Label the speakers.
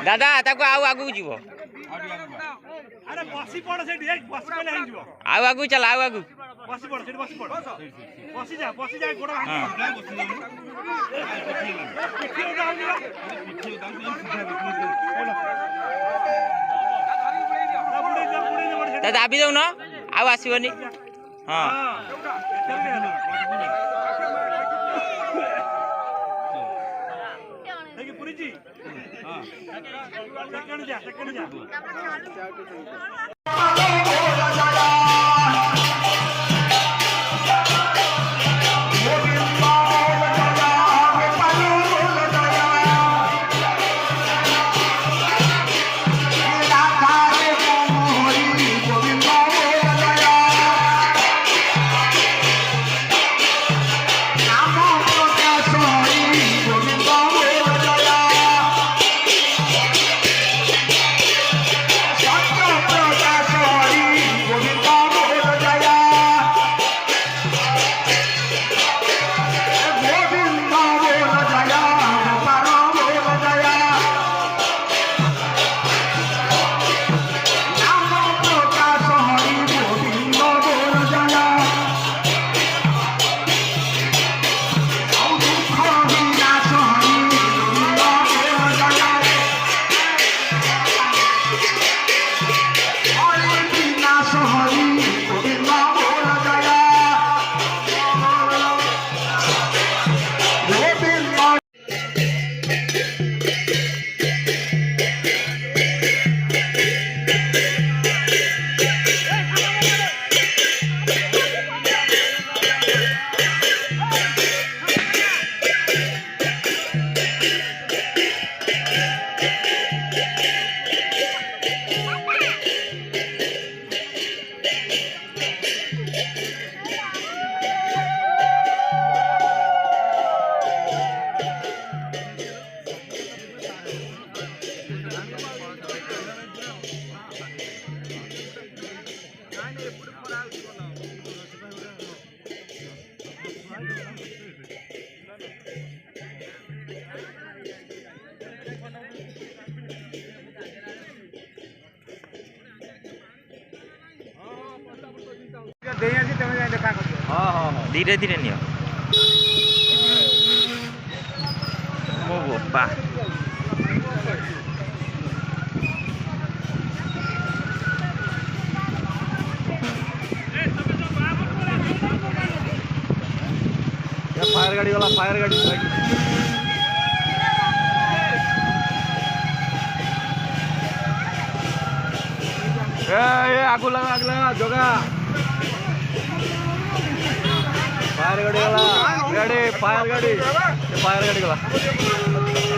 Speaker 1: दादा ताको आउ आगु जीव
Speaker 2: अरे बसी पड़ सेठी एक बसी पले हे जीव
Speaker 1: आउ आगु चल आउ आगु
Speaker 2: बसी पड़ सेठी बसी जा गोड़ हां पिठी उडाउ जीव पिठी उडाउ
Speaker 1: दादा आबि जाउ न आउ आसीबनी हां
Speaker 2: देखि पुरी जी हां सेकंड जा
Speaker 1: धीरे धीरे नियो मो बापा
Speaker 2: फायर गाड़ी वाला फायर गाड़ी आगू लगा जोगा फायर गाड़ी वाला गाड़ी फायर गाड़ी वाला